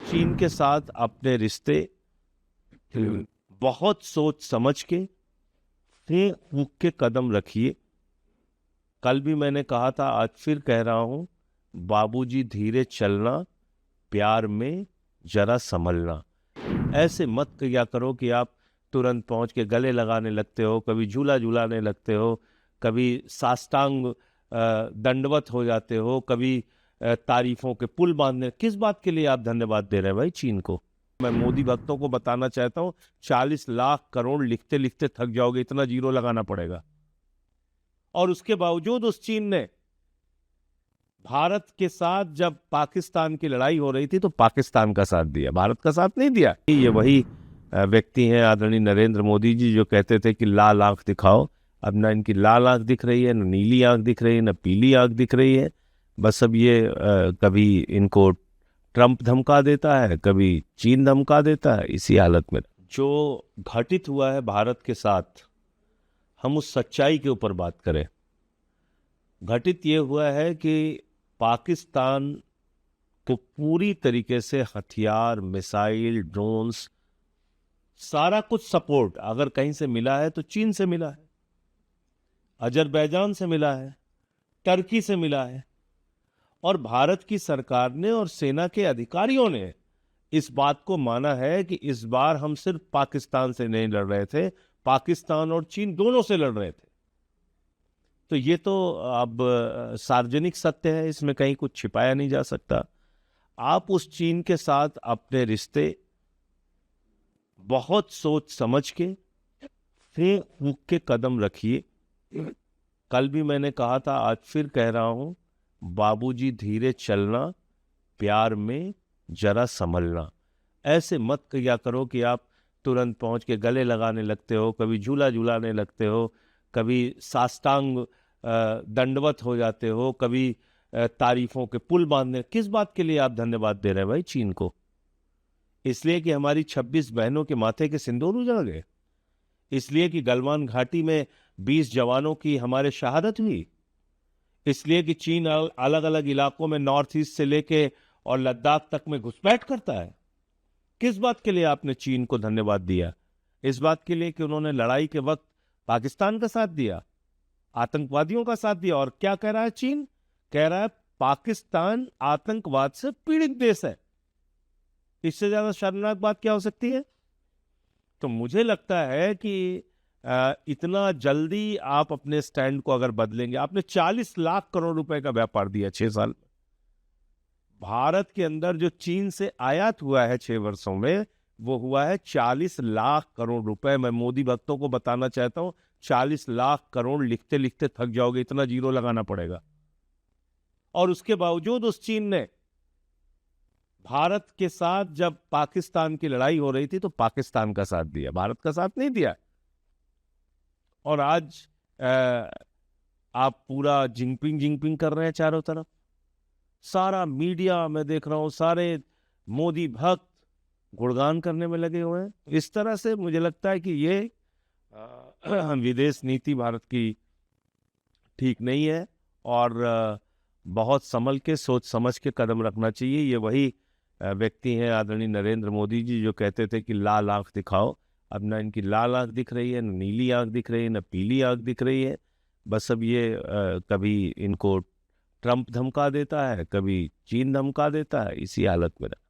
चीन के साथ अपने रिश्ते बहुत सोच समझ के फूंक फूंक के कदम रखिए। कल भी मैंने कहा था, आज फिर कह रहा हूं, बाबूजी धीरे चलना, प्यार में जरा संभलना। ऐसे मत किया करो कि आप तुरंत पहुंच के गले लगाने लगते हो, कभी झूला झूलाने लगते हो, कभी साष्टांग दंडवत हो जाते हो, कभी तारीफों के पुल बांधने। किस बात के लिए आप धन्यवाद दे रहे हैं भाई चीन को? मैं मोदी भक्तों को बताना चाहता हूं, 40 लाख करोड़ लिखते लिखते थक जाओगे, इतना जीरो लगाना पड़ेगा। और उसके बावजूद उस चीन ने भारत के साथ, जब पाकिस्तान की लड़ाई हो रही थी तो पाकिस्तान का साथ दिया, भारत का साथ नहीं दिया। ये वही व्यक्ति हैं आदरणीय नरेंद्र मोदी जी, जो कहते थे कि लाल आंख दिखाओ। अब ना इनकी लाल आंख दिख रही है, न नीली आंख दिख रही है, न पीली आंख दिख रही है। बस अब ये कभी इनको ट्रंप धमका देता है, कभी चीन धमका देता है। इसी हालत में जो घटित हुआ है भारत के साथ, हम उस सच्चाई के ऊपर बात करें। घटित ये हुआ है कि पाकिस्तान को पूरी तरीके से हथियार, मिसाइल, ड्रोन्स, सारा कुछ सपोर्ट अगर कहीं से मिला है तो चीन से मिला है, अजरबैजान से मिला है, टर्की से मिला है। और भारत की सरकार ने और सेना के अधिकारियों ने इस बात को माना है कि इस बार हम सिर्फ पाकिस्तान से नहीं लड़ रहे थे, पाकिस्तान और चीन दोनों से लड़ रहे थे। तो ये तो अब सार्वजनिक सत्य है, इसमें कहीं कुछ छिपाया नहीं जा सकता। आप उस चीन के साथ अपने रिश्ते बहुत सोच समझ के फूंक फूंक के कदम रखिए। कल भी मैंने कहा था, आज फिर कह रहा हूं, बाबूजी धीरे चलना, प्यार में जरा संभलना। ऐसे मत किया करो कि आप तुरंत पहुंच के गले लगाने लगते हो, कभी झूला झूलाने लगते हो, कभी साष्टांग दंडवत हो जाते हो, कभी तारीफों के पुल बांधने। किस बात के लिए आप धन्यवाद दे रहे हैं भाई चीन को? इसलिए कि हमारी 26 बहनों के माथे के सिंदूर उजड़ गए? इसलिए कि गलवान घाटी में 20 जवानों की हमारे शहादत हुई? इसलिए कि चीन अलग अलग इलाकों में नॉर्थ ईस्ट से लेके और लद्दाख तक में घुसपैठ करता है? किस बात के लिए आपने चीन को धन्यवाद दिया? इस बात के लिए कि उन्होंने लड़ाई के वक्त पाकिस्तान का साथ दिया, आतंकवादियों का साथ दिया। और क्या कह रहा है चीन? कह रहा है पाकिस्तान आतंकवाद से पीड़ित देश है। इससे ज्यादा शर्मनाक बात क्या हो सकती है? तो मुझे लगता है कि इतना जल्दी आप अपने स्टैंड को अगर बदलेंगे, आपने 40 लाख करोड़ रुपए का व्यापार दिया 6 साल। भारत के अंदर जो चीन से आयात हुआ है 6 वर्षों में, वो हुआ है 40 लाख करोड़ रुपए। मैं मोदी भक्तों को बताना चाहता हूं, 40 लाख करोड़ लिखते लिखते थक जाओगे, इतना जीरो लगाना पड़ेगा। और उसके बावजूद उस चीन ने भारत के साथ, जब पाकिस्तान की लड़ाई हो रही थी तो पाकिस्तान का साथ दिया, भारत का साथ नहीं दिया। और आज आप पूरा जिंगपिंग जिंगपिंग कर रहे हैं चारों तरफ। सारा मीडिया मैं देख रहा हूं, सारे मोदी भक्त गुणगान करने में लगे हुए हैं। इस तरह से मुझे लगता है कि ये विदेश नीति भारत की ठीक नहीं है। और बहुत संभल के, सोच समझ के कदम रखना चाहिए। ये वही व्यक्ति हैं आदरणीय नरेंद्र मोदी जी, जो कहते थे कि लाल आंख दिखाओ। अब ना इनकी लाल आंख दिख रही है, न नीली आंख दिख रही है, न पीली आंख दिख रही है। बस अब ये कभी इनको ट्रंप धमका देता है, कभी चीन धमका देता है। इसी हालत में